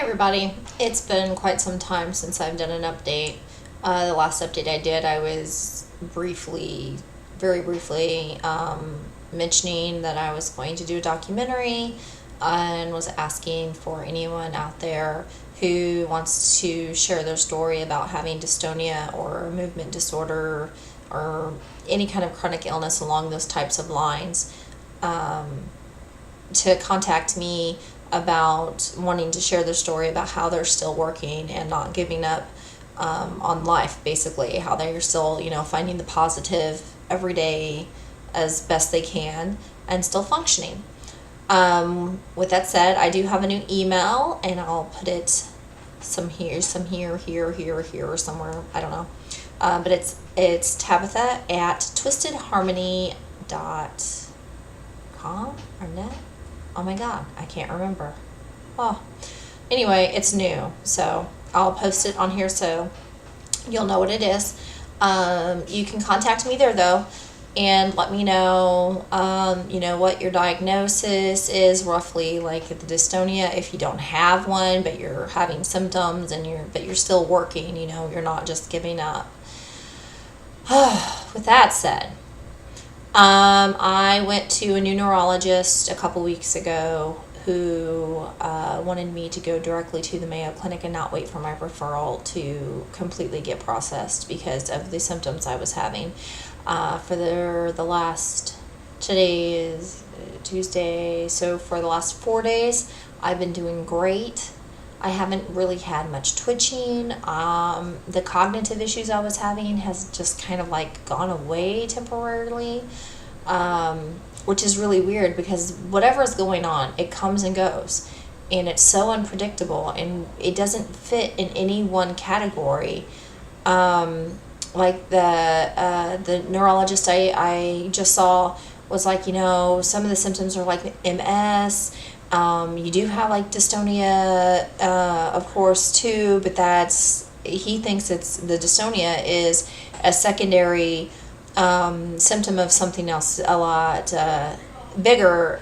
everybody. It's been quite some time since I've done an update. The last update I did, I was very briefly, mentioning that I was going to do a documentary and was asking for anyone out there who wants to share their story about having dystonia or movement disorder or any kind of chronic illness along those types of lines, to contact me about wanting to share their story about how they're still working and not giving up on life, basically how they're still finding the positive every day as best they can and still functioning. With that said, I do have a new email, and I'll put it some here, or somewhere, I don't know, but it's Tabitha at twistedharmony.com or net. Oh my god, I can't remember. Oh, anyway, it's new, so I'll post it on here so you'll know what it is. You can contact me there though, and let me know, what your diagnosis is roughly, like the dystonia. If you don't have one, but you're having symptoms and you're still working, you're not just giving up. With that said, I went to a new neurologist a couple weeks ago who wanted me to go directly to the Mayo Clinic and not wait for my referral to completely get processed because of the symptoms I was having. Today is Tuesday, so for the last 4 days, I've been doing great. I haven't really had much twitching. The cognitive issues I was having has just kind of like gone away temporarily, which is really weird because whatever is going on, it comes and goes, and it's so unpredictable, and it doesn't fit in any one category. Like the neurologist I just saw was like, some of the symptoms are like MS. You do have like dystonia, of course, too, but he thinks it's the dystonia is a secondary symptom of something else a lot bigger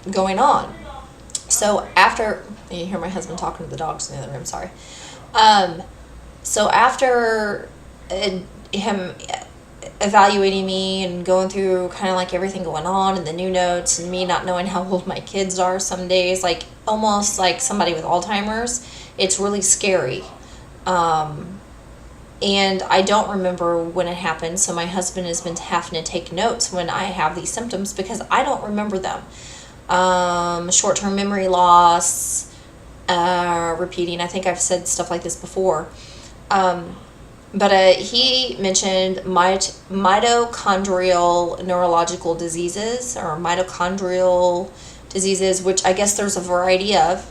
going on. So you hear my husband talking to the dogs in the other room, sorry. So after him evaluating me and going through kind of like everything going on and the new notes and me not knowing how old my kids are some days, like almost like somebody with Alzheimer's, it's really scary. And I don't remember when it happened, so my husband has been having to take notes when I have these symptoms because I don't remember them. Short-term memory loss, repeating, I think I've said stuff like this before. But he mentioned mitochondrial neurological diseases, or mitochondrial diseases, which I guess there's a variety of,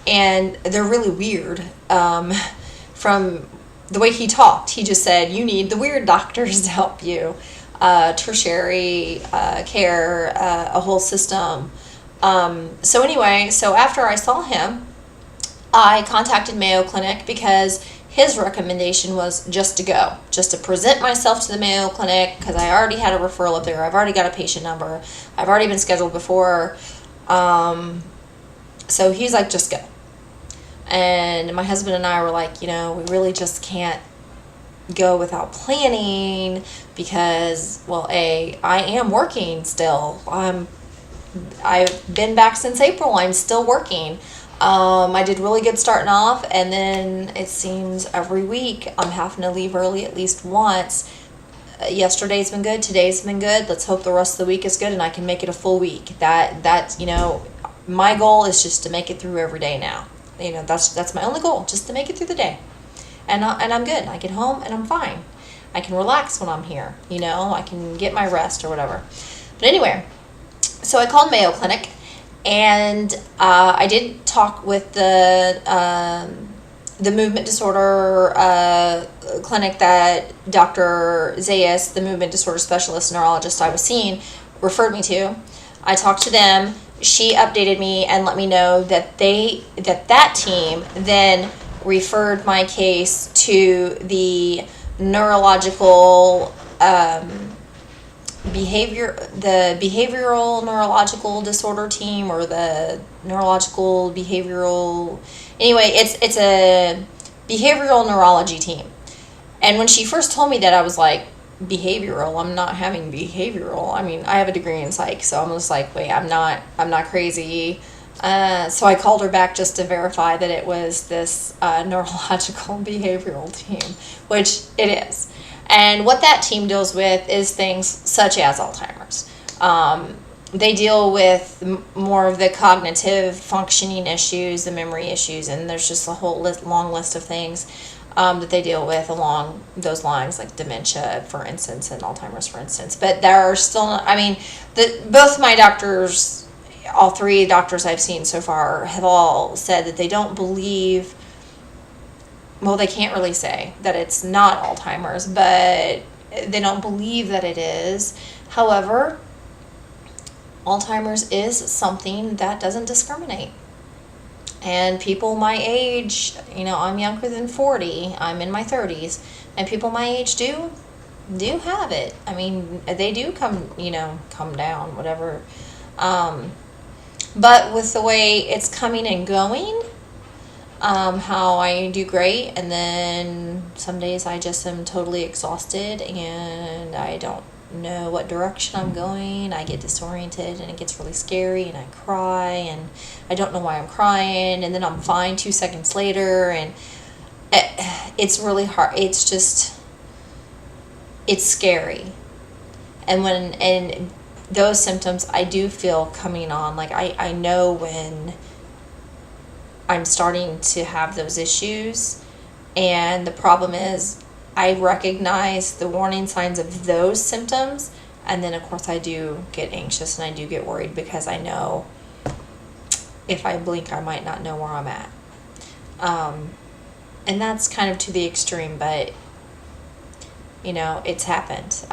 and they're really weird. From the way he talked, he just said, you need the weird doctors to help you, tertiary care, a whole system. So anyway, so after I saw him, I contacted Mayo Clinic because his recommendation was just to present myself to the Mayo Clinic because I already had a referral up there. I've already got a patient number. I've already been scheduled before. So he's like, just go. And my husband and I were like, we really just can't go without planning because, well, I am working still. I've been back since April. I'm still working. I did really good starting off, and then it seems every week I'm having to leave early at least once. Yesterday's been good. Today's been good. Let's hope the rest of the week is good and I can make it a full week. That's my goal is just to make it through every day now. That's my only goal, just to make it through the day. And I'm good. I get home and I'm fine. I can relax when I'm here. I can get my rest or whatever. But anyway, so I called Mayo Clinic. And I did talk with the movement disorder clinic that Dr. Zayas, the movement disorder specialist neurologist I was seeing, referred me to. I talked to them. She updated me and let me know that that team then referred my case to the neurological behavioral neurological disorder team, or the neurological behavioral, anyway, it's a behavioral neurology team. And when she first told me that, I was like, behavioral? I'm not having behavioral. I mean, I have a degree in psych, so I'm just like, wait, I'm not crazy. So I called her back just to verify that it was this neurological behavioral team, which it is. And what that team deals with is things such as Alzheimer's. They deal with more of the cognitive functioning issues, the memory issues, and there's just a whole long list of things that they deal with along those lines, like dementia, for instance, and Alzheimer's, for instance. But there are still, I mean, both my doctors, all three doctors I've seen so far, have all said that they don't believe, well, they can't really say that it's not Alzheimer's, but they don't believe that it is. However, Alzheimer's is something that doesn't discriminate. And people my age, I'm younger than 40, I'm in my 30s, and people my age do have it. I mean, they do come down, whatever. But with the way it's coming and going, how I do great, and then some days I just am totally exhausted and I don't know what direction I'm going. I get disoriented and it gets really scary, and I cry and I don't know why I'm crying, and then I'm fine 2 seconds later, and it's really hard. It's scary. And those symptoms I do feel coming on, like I know when I'm starting to have those issues, and the problem is I recognize the warning signs of those symptoms, and then of course I do get anxious and I do get worried, because I know if I blink I might not know where I'm at. And that's kind of to the extreme, but it's happened.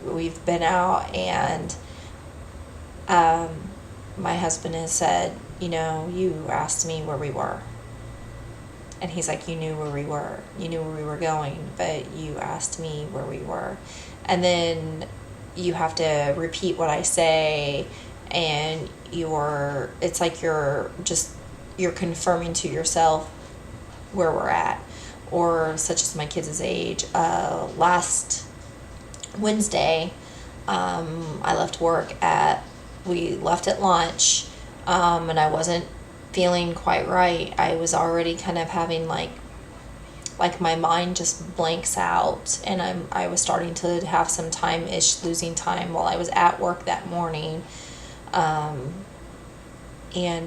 We've been out, and my husband has said, you asked me where we were. And he's like, you knew where we were. You knew where we were going, but you asked me where we were. And then you have to repeat what I say, and it's like you're confirming to yourself where we're at. Or such as my kids' age. Last Wednesday, I left work we left at lunch, and I wasn't feeling quite right. I was already kind of having like my mind just blanks out, and I was starting to have some losing time while I was at work that morning. And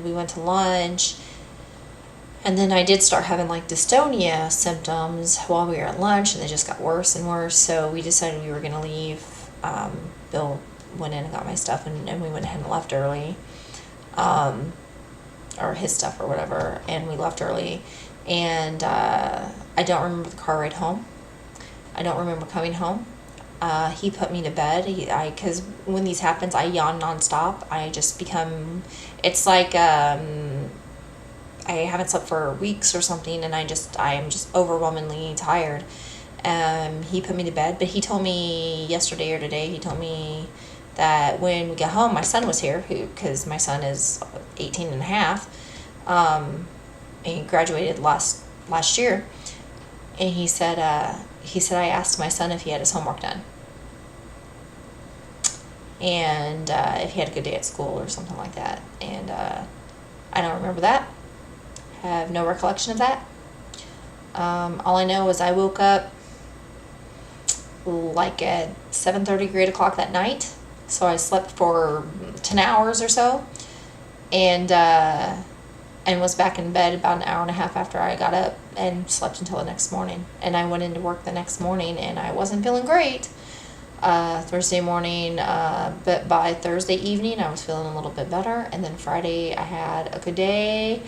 we went to lunch, and then I did start having like dystonia symptoms while we were at lunch, and they just got worse and worse. So we decided we were going to leave. Bill went in and got my stuff, and we went ahead and left early. Or his stuff or whatever, and we left early. And I don't remember the car ride home. I don't remember coming home. He put me to bed. Because when these happens, I yawn nonstop. I just become, it's like I haven't slept for weeks or something, and I am just overwhelmingly tired. He put me to bed, but he told me yesterday or today, he told me that when we got home, my son was here, because my son is 18 and a half. He graduated last year, and he said I asked my son if he had his homework done, and if he had a good day at school or something like that. And I don't remember that. I have no recollection of that. All I know is I woke up like at 7:30 or 8 o'clock that night. So I slept for 10 hours or so, and was back in bed about an hour and a half after I got up, and slept until the next morning. And I went into work the next morning, and I wasn't feeling great Thursday morning, but by Thursday evening I was feeling a little bit better. And then Friday I had a good day.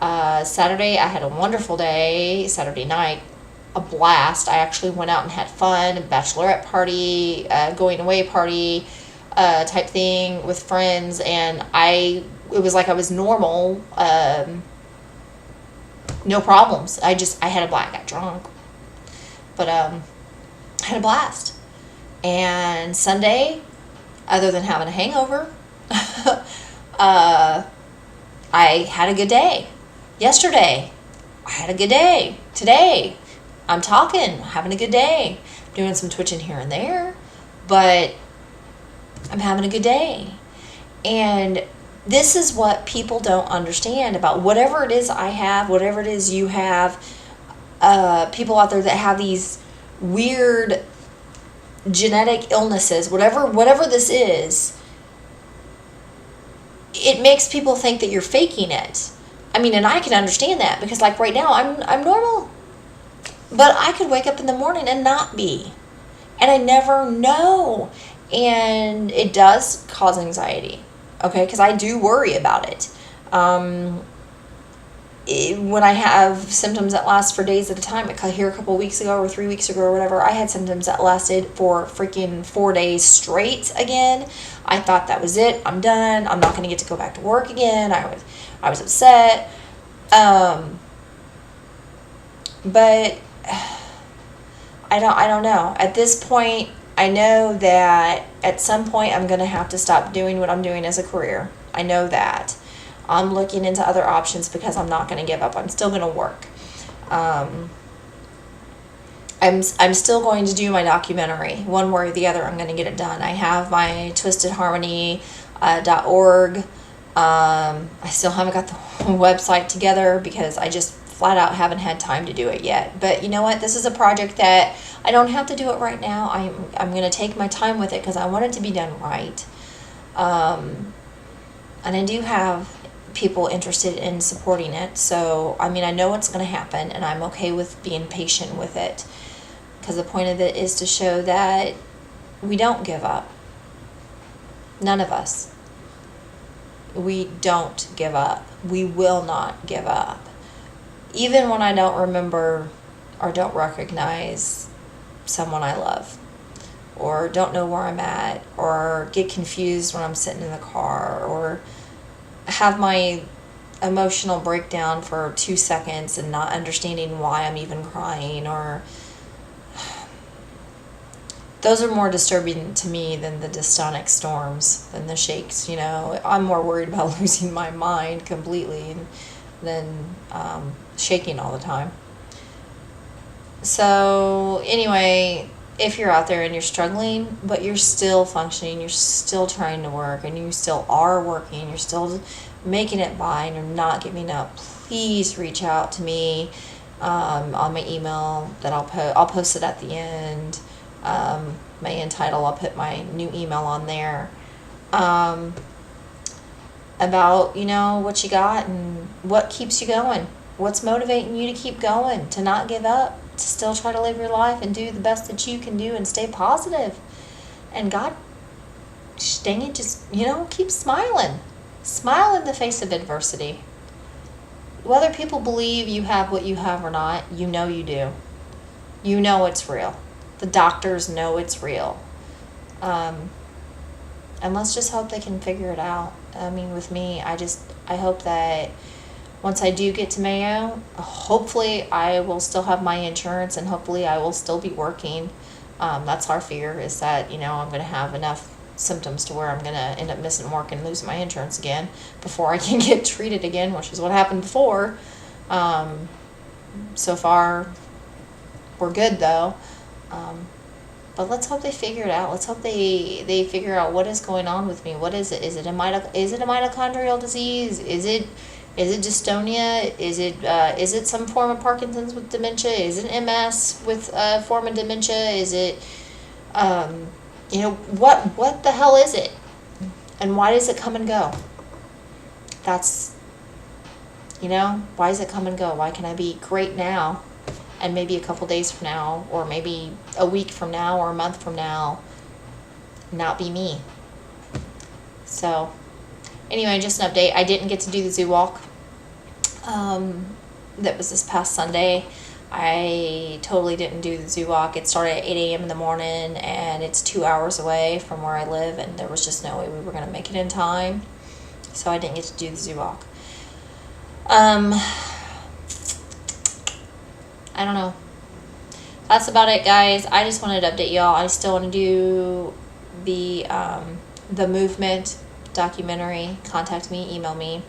Saturday I had a wonderful day. Saturday night, a blast. I actually went out and had fun, a bachelorette party, going away party, type thing with friends, and it was like I was normal, no problems. I had a blast, got drunk, but I had a blast. And Sunday, other than having a hangover. I had a good day. Yesterday, I had a good day. Today, I'm talking, having a good day. Doing some twitching here and there, but I'm having a good day. And this is what people don't understand about whatever it is I have, whatever it is you have, people out there that have these weird genetic illnesses, whatever this is, it makes people think that you're faking it. I mean, and I can understand that because like right now I'm normal. But I could wake up in the morning and not be. And I never know. And it does cause anxiety. Okay? Because I do worry about it. When I have symptoms that last for days at a time, here a couple of weeks ago or 3 weeks ago or whatever, I had symptoms that lasted for freaking 4 days straight again. I thought that was it. I'm done. I'm not going to get to go back to work again. I was upset. But I don't know. At this point, I know that at some point I'm going to have to stop doing what I'm doing as a career. I know that. I'm looking into other options because I'm not going to give up. I'm still going to work. I'm still going to do my documentary. One way or the other, I'm going to get it done. I have my twistedharmony.org. I still haven't got the website together because I just flat out haven't had time to do it yet. But you know what? This is a project that I don't have to do it right now. I'm going to take my time with it because I want it to be done right. And I do have people interested in supporting it. So, I mean, I know what's going to happen and I'm okay with being patient with it. Because the point of it is to show that we don't give up. None of us. We don't give up. We will not give up. Even when I don't remember or don't recognize someone I love, or don't know where I'm at, or get confused when I'm sitting in the car, or have my emotional breakdown for 2 seconds and not understanding why I'm even crying, or those are more disturbing to me than the dystonic storms, than the shakes. You know, I'm more worried about losing my mind completely than shaking all the time. So anyway, if you're out there and you're struggling, but you're still functioning, you're still trying to work, and you still are working, you're still making it by, and you're not giving up, please reach out to me on my email that I'll post it at the end. My end title, I'll put my new email on there. About, you know, what you got and what keeps you going. What's motivating you to keep going, to not give up, to still try to live your life and do the best that you can do and stay positive. And God, dang it, just, you know, keep smiling. Smile in the face of adversity. Whether people believe you have what you have or not, you know you do. You know it's real. The doctors know it's real. And let's just hope they can figure it out. I mean, with me, I hope that once I do get to Mayo, hopefully I will still have my insurance and hopefully I will still be working. That's our fear, is that, you know, I'm going to have enough symptoms to where I'm going to end up missing work and losing my insurance again before I can get treated again, which is what happened before. So far, we're good though. But let's hope they figure it out. Let's hope they figure out what is going on with me. What is it? Is it a mitochondrial disease? Is it dystonia? Is it some form of Parkinson's with dementia? Is it MS with a form of dementia? Is it you know, what the hell is it? And why does it come and go? That's, you know, why does it come and go? Why can I be great now and maybe a couple days from now, or maybe a week from now, or a month from now, not be me? So, anyway, just an update. I didn't get to do the zoo walk. That was this past Sunday. I totally didn't do the zoo walk. It started at 8 a.m. in the morning, and it's 2 hours away from where I live, and there was just no way we were going to make it in time. So I didn't get to do the zoo walk. I don't know. That's about it, guys. I just wanted to update y'all. I still want to do the the movement documentary, contact me, email me.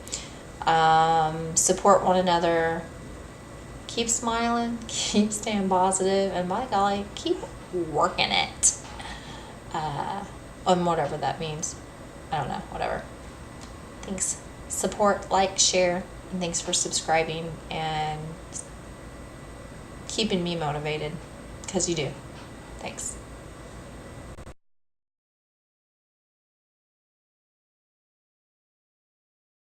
Support one another. Keep smiling, keep staying positive, and by golly, keep working it. On whatever that means. I don't know, whatever. Thanks. Support, like, share, and thanks for subscribing and keeping me motivated, because you do. Thanks.